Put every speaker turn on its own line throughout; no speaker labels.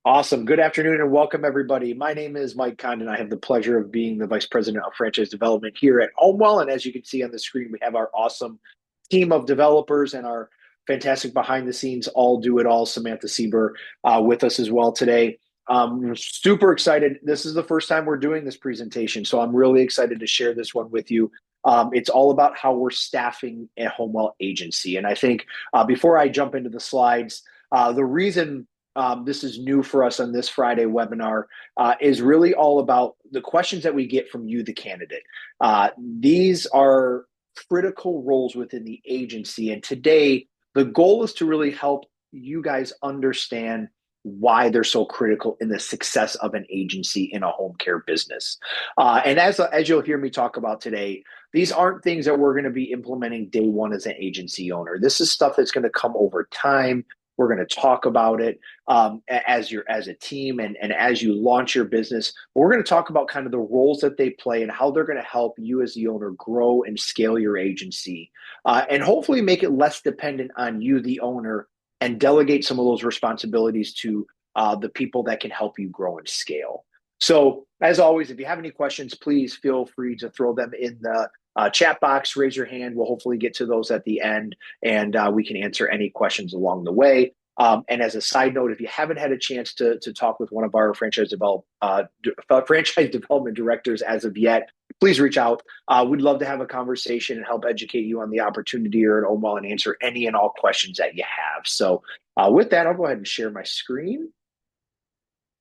Awesome. Good afternoon and welcome, everybody. My name is Mike Condon. I have the pleasure of being the Vice President of Franchise Development here at HomeWell. And as you can see on the screen, we have our awesome team of developers and our fantastic behind the scenes all do it all, Samantha Sieber, with us as well today. We're super excited. This is the first time we're doing this presentation, so I'm really excited to share this one with you. It's all about how we're staffing a HomeWell agency. And I think before I jump into the slides, the reason this is new for us on this Friday webinar is really all about the questions that we get from you, the candidate. These are critical roles within the agency. And today, the goal is to really help you guys understand why they're so critical in the success of an agency in a home care business. And as you'll hear me talk about today, these aren't things that we're going to be implementing day one as an agency owner. This is stuff that's going to come over time. We're going to talk about it as a team and as you launch your business. We're going to talk about kind of the roles that they play and how they're going to help you as the owner grow and scale your agency and hopefully make it less dependent on you, the owner, and delegate some of those responsibilities to the people that can help you grow and scale. So as always, if you have any questions, please feel free to throw them in the chat box, raise your hand. We'll hopefully get to those at the end, and we can answer any questions along the way. And as a side note, if you haven't had a chance to talk with one of our franchise development directors as of yet, please reach out. We'd love to have a conversation and help educate you on the opportunity here at HomeWell and answer any and all questions that you have. So with that, I'll go ahead and share my screen,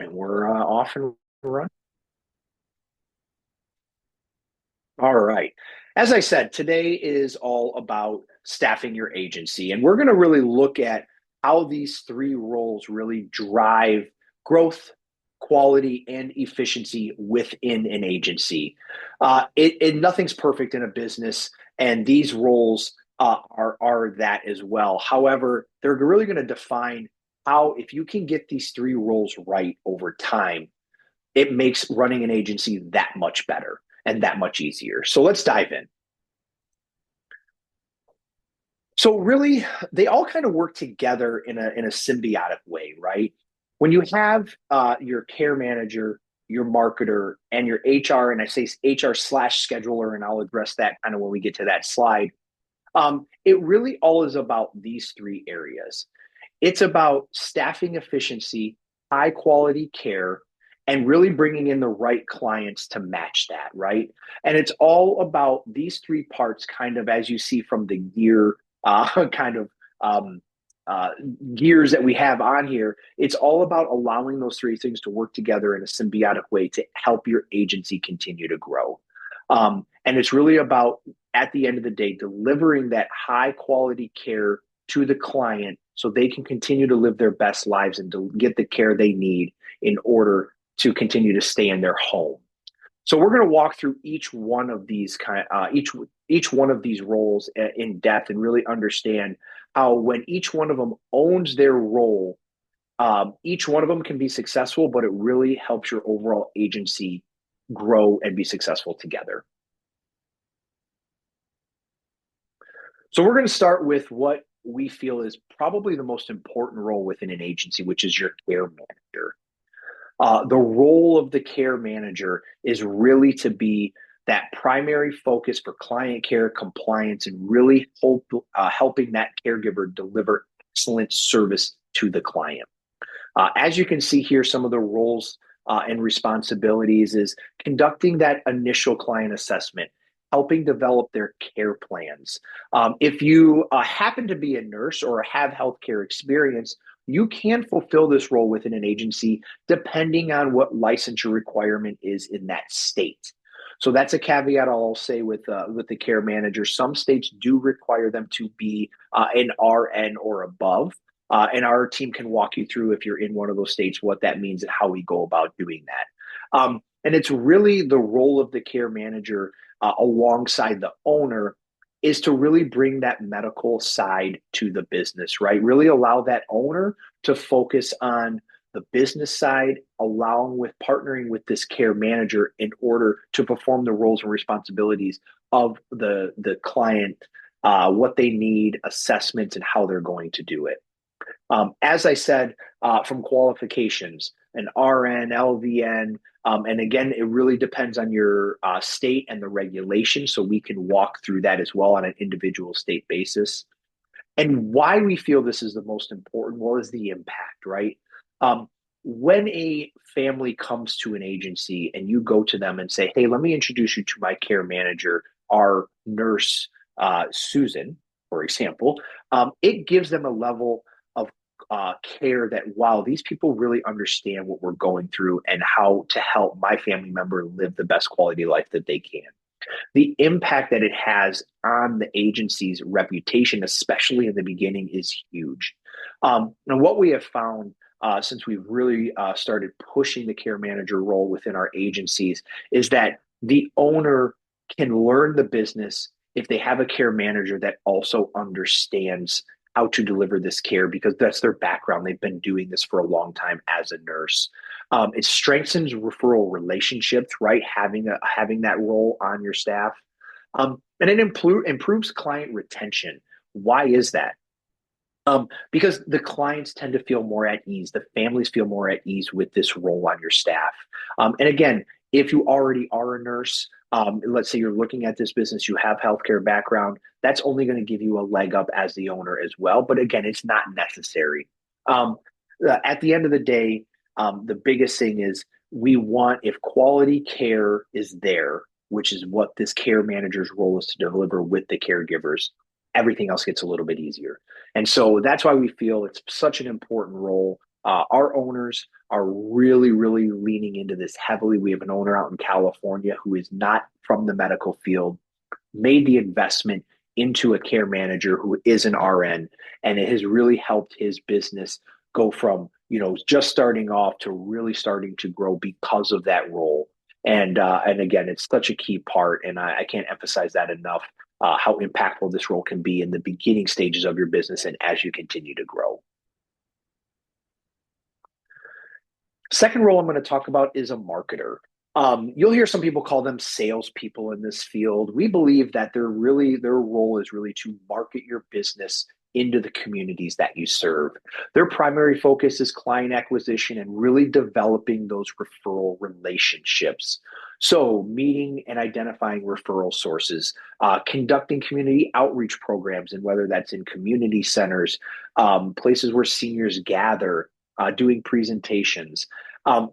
and we're off and running. All right. As I said, today is all about staffing your agency, and we're going to really look at how these three roles really drive growth, quality, and efficiency within an agency. Nothing's perfect in a business, and these roles are that as well. However, they're really going to define how, if you can get these three roles right over time, it makes running an agency that much better and that much easier. So let's dive in. So really, they all kind of work together in a symbiotic way, right? When you have your care manager, your marketer, and your HR, and I say HR/scheduler, and I'll address that kind of when we get to that slide. It really all is about these three areas. It's about staffing efficiency, high quality care, and really bringing in the right clients to match that, right? And it's all about these three parts, kind of as you see from the gear kind of gears that we have on here. It's all about allowing those three things to work together in a symbiotic way to help your agency continue to grow. And it's really about, at the end of the day, delivering that high quality care to the client so they can continue to live their best lives and to get the care they need in order to continue to stay in their home. So we're going to walk through each one of these each one of these roles in depth and really understand how, when each one of them owns their role, each one of them can be successful, but it really helps your overall agency grow and be successful together. So we're going to start with what we feel is probably the most important role within an agency, which is your care manager. The role of the care manager is really to be that primary focus for client care, compliance, and really helping that caregiver deliver excellent service to the client. As you can see here, some of the roles and responsibilities is conducting that initial client assessment, helping develop their care plans. If you happen to be a nurse or have healthcare experience, you can fulfill this role within an agency depending on what licensure requirement is in that state. So that's a caveat I'll say with the care manager. Some states do require them to be an RN or above. And our team can walk you through, if you're in one of those states, what that means and how we go about doing that. And it's really the role of the care manager alongside the owner is to really bring that medical side to the business, right? Really allow that owner to focus on the business side, partnering with this care manager in order to perform the roles and responsibilities of the client, what they need, assessments, and how they're going to do it. As I said, from qualifications, an RN, LVN, and again, it really depends on your state and the regulation. So we can walk through that as well on an individual state basis. And why we feel this is the most important, well, is the impact, right? Um, when a family comes to an agency and you go to them and say, hey, let me introduce you to my care manager, our nurse, Susan, for example, it gives them a level of care that, wow, these people really understand what we're going through and how to help my family member live the best quality life that they can. The impact that it has on the agency's reputation, especially in the beginning, is huge. And what we have found since we've really started pushing the care manager role within our agencies is that the owner can learn the business if they have a care manager that also understands how to deliver this care because that's their background. They've been doing this for a long time as a nurse. It strengthens referral relationships, right? Having that role on your staff, and it improves client retention. Why is that? Because the clients tend to feel more at ease. The families feel more at ease with this role on your staff. And again, if you already are a nurse, let's say you're looking at this business, you have healthcare background, that's only going to give you a leg up as the owner as well. But again, it's not necessary. Um, at the end of the day, the biggest thing is we want if quality care is there, which is what this care manager's role is to deliver with the caregivers, everything else gets a little bit easier. And so that's why we feel it's such an important role. Our owners are really, really leaning into this heavily. We have an owner out in California who is not from the medical field, made the investment into a care manager who is an RN, and it has really helped his business go from just starting off to really starting to grow because of that role. And again, it's such a key part, and I can't emphasize that enough. How impactful this role can be in the beginning stages of your business and as you continue to grow. Second role I'm going to talk about is a marketer. You'll hear some people call them salespeople in this field. We believe that their role is really to market your business into the communities that you serve. Their primary focus is client acquisition and really developing those referral relationships. So, meeting and identifying referral sources, conducting community outreach programs, and whether that's in community centers, places where seniors gather, doing presentations,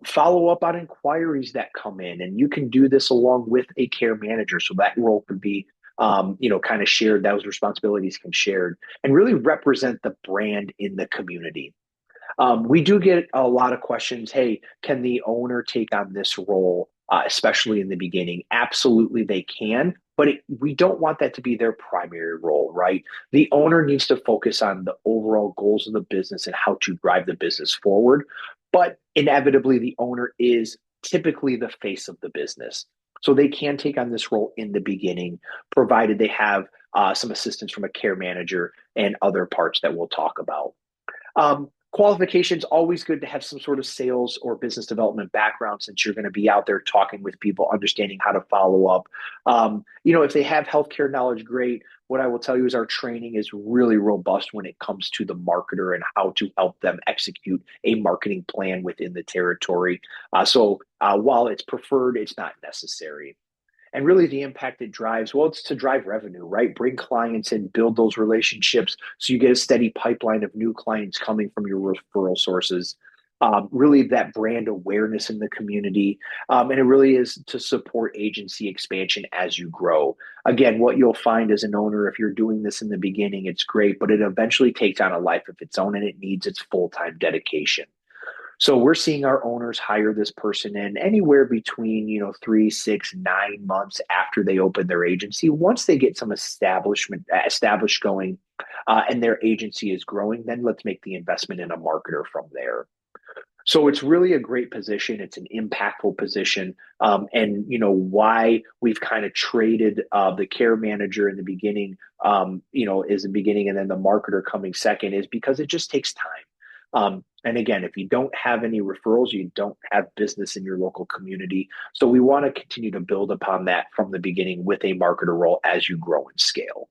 follow up on inquiries that come in, and you can do this along with a care manager. So that role could be, kind of shared. Those responsibilities can shared and really represent the brand in the community. We do get a lot of questions. Hey, can the owner take on this role, especially in the beginning? Absolutely, they can. But we don't want that to be their primary role, right? The owner needs to focus on the overall goals of the business and how to drive the business forward. But inevitably, the owner is typically the face of the business. So they can take on this role in the beginning, provided they have some assistance from a care manager and other parts that we'll talk about. Qualifications, always good to have some sort of sales or business development background since you're going to be out there talking with people, understanding how to follow up. If they have healthcare knowledge, great. What I will tell you is our training is really robust when it comes to the marketer and how to help them execute a marketing plan within the territory. So while it's preferred, it's not necessary. And really, the impact it drives, well, it's to drive revenue, right? Bring clients in, build those relationships so you get a steady pipeline of new clients coming from your referral sources. Really, that brand awareness in the community. And it really is to support agency expansion as you grow. Again, what you'll find as an owner, if you're doing this in the beginning, it's great, but it eventually takes on a life of its own and it needs its full-time dedication. So we're seeing our owners hire this person in anywhere between, 3, 6, 9 months after they open their agency. Once they get some established going, and their agency is growing, then let's make the investment in a marketer from there. So it's really a great position. It's an impactful position. And why we've kind of traded the care manager in the beginning, is the beginning, and then the marketer coming second is because it just takes time. And again, if you don't have any referrals, you don't have business in your local community. So we want to continue to build upon that from the beginning with a marketer role as you grow and scale.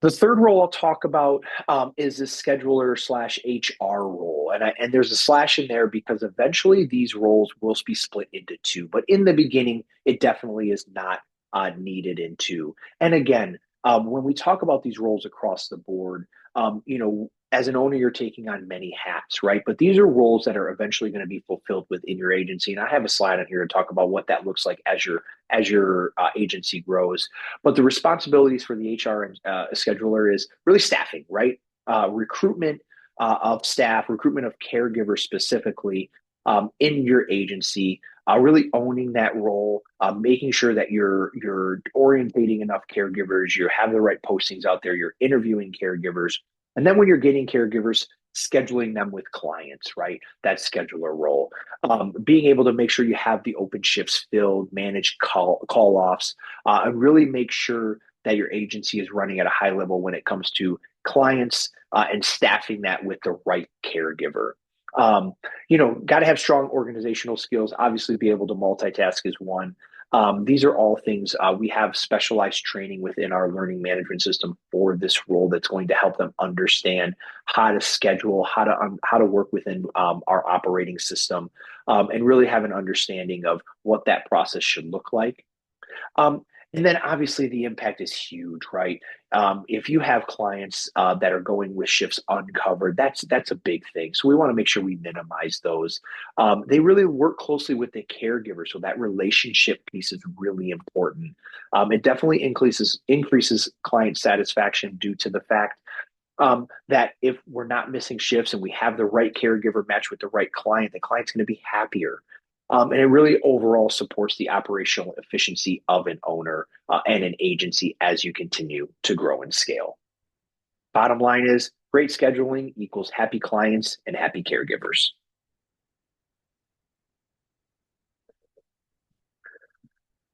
The third role I'll talk about is the scheduler slash HR role, and there's a slash in there because eventually these roles will be split into two. But in the beginning, it definitely is not needed in two. And again, when we talk about these roles across the board, as an owner, you're taking on many hats, right? But these are roles that are eventually going to be fulfilled within your agency. And I have a slide on here to talk about what that looks like as your agency grows. But the responsibilities for the HR and scheduler is really staffing, right? Recruitment of staff, recruitment of caregivers specifically in your agency, really owning that role, making sure that you're orientating enough caregivers, you have the right postings out there, you're interviewing caregivers, and then when you're getting caregivers, scheduling them with clients, right? That scheduler role, being able to make sure you have the open shifts filled, manage call offs, and really make sure that your agency is running at a high level when it comes to clients and staffing that with the right caregiver. Got to have strong organizational skills. Obviously, be able to multitask is one. These are all things we have specialized training within our learning management system for this role that's going to help them understand how to schedule, how to work within our operating system, and really have an understanding of what that process should look like. Um, and then obviously the impact is huge, right? If you have clients that are going with shifts uncovered, that's a big thing. So we want to make sure we minimize those. They really work closely with the caregiver, so that relationship piece is really important. It definitely increases client satisfaction due to the fact that if we're not missing shifts and we have the right caregiver match with the right client, the client's going to be happier. And it really overall supports the operational efficiency of an owner and an agency as you continue to grow and scale. Bottom line is great scheduling equals happy clients and happy caregivers.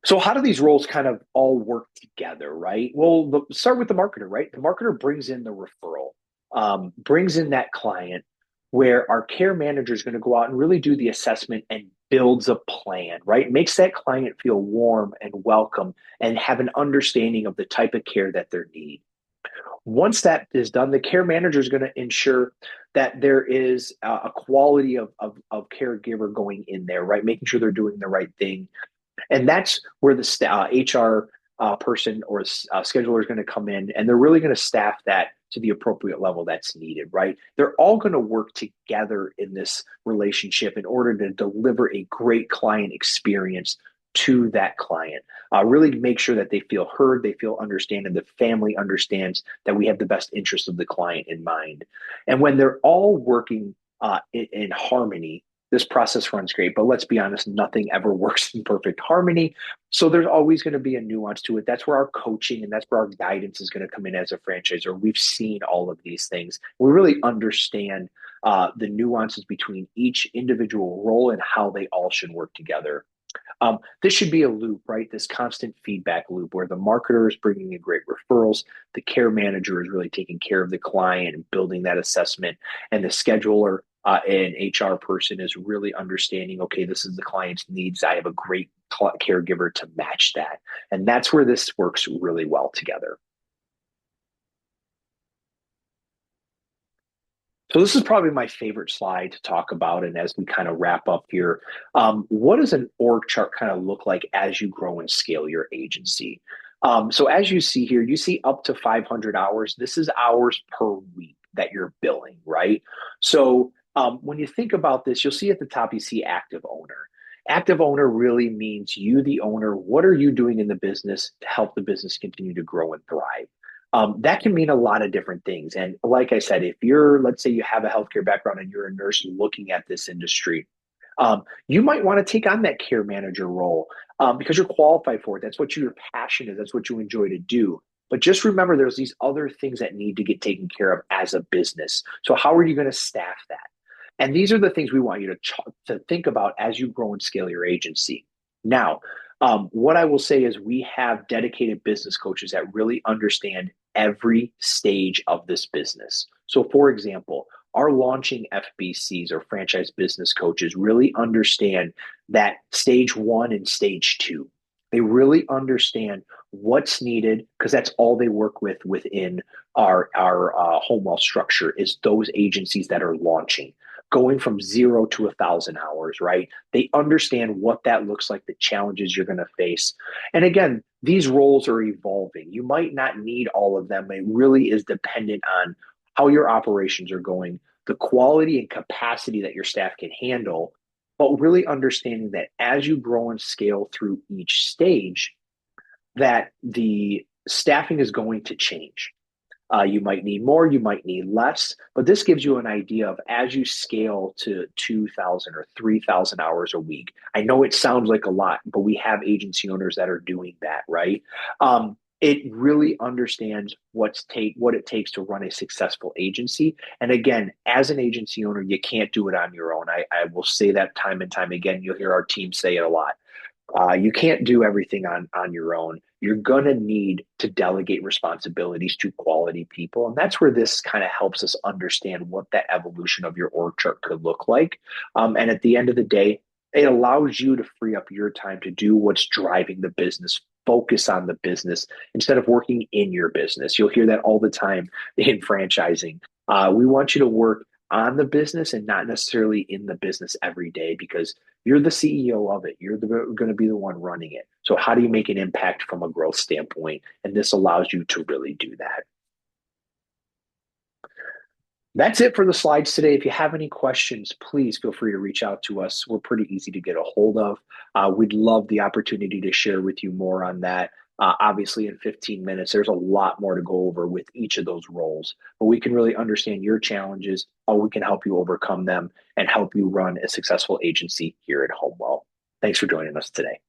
So how do these roles kind of all work together, right? Well, start with the marketer, right? The marketer brings in the referral, brings in that client where our care manager is going to go out and really do the assessment and builds a plan, right? Makes that client feel warm and welcome and have an understanding of the type of care that they need. Once that is done, the care manager is going to ensure that there is a quality of caregiver going in there, right? Making sure they're doing the right thing, and that's where the HR person or scheduler is going to come in, and they're really going to staff that to the appropriate level that's needed, right? They're all going to work together in this relationship in order to deliver a great client experience to that client. Really make sure that they feel heard, they feel understood, and the family understands that we have the best interest of the client in mind. And when they're all working in harmony, this process runs great. But let's be honest, nothing ever works in perfect harmony. So there's always going to be a nuance to it. That's where our coaching and that's where our guidance is going to come in as a franchisor. We've seen all of these things. We really understand the nuances between each individual role and how they all should work together. This should be a loop, right? This constant feedback loop where the marketer is bringing in great referrals, the care manager is really taking care of the client and building that assessment, and the scheduler and HR person is really understanding, okay, this is the client's needs. I have a great caregiver to match that. And that's where this works really well together. So this is probably my favorite slide to talk about. And as we kind of wrap up here, what does an org chart kind of look like as you grow and scale your agency? So as you see here, you see up to 500 hours. This is hours per week that you're billing, right? So when you think about this, you'll see at the top, you see active owner. Active owner really means you, the owner, what are you doing in the business to help the business continue to grow and thrive? That can mean a lot of different things. And like I said, if let's say you have a healthcare background and you're a nurse looking at this industry, you might want to take on that care manager role because you're qualified for it. That's what your passion is. That's what you enjoy to do. But just remember, there's these other things that need to get taken care of as a business. So how are you going to staff that? And these are the things we want you to think about as you grow and scale your agency. Now, what I will say is we have dedicated business coaches that really understand every stage of this business. So, for example, our launching FBCs or franchise business coaches really understand that stage one and stage two. They really understand what's needed because that's all they work with within our HomeWell structure is those agencies that are launching, going from 0 to 1,000 hours, right? They understand what that looks like, the challenges you're going to face. And again, these roles are evolving. You might not need all of them. It really is dependent on how your operations are going, the quality and capacity that your staff can handle, but really understanding that as you grow and scale through each stage, that the staffing is going to change. You might need more, you might need less, but this gives you an idea of as you scale to 2,000 or 3,000 hours a week. I know it sounds like a lot, but we have agency owners that are doing that, right? It really understands what it takes to run a successful agency. And again, as an agency owner, you can't do it on your own. I will say that time and time again. You'll hear our team say it a lot. You can't do everything on your own. You're going to need to delegate responsibilities to quality people. And that's where this kind of helps us understand what that evolution of your org chart could look like. And at the end of the day, it allows you to free up your time to do what's driving the business, focus on the business instead of working in your business. You'll hear that all the time in franchising. We want you to work on the business and not necessarily in the business every day because you're the CEO of it. You're going to be the one running it. So how do you make an impact from a growth standpoint? And this allows you to really do that. That's it for the slides today. If you have any questions, please feel free to reach out to us. We're pretty easy to get a hold of. We'd love the opportunity to share with you more on that. Obviously, in 15 minutes, there's a lot more to go over with each of those roles, but we can really understand your challenges, how we can help you overcome them, and help you run a successful agency here at HomeWell. Thanks for joining us today.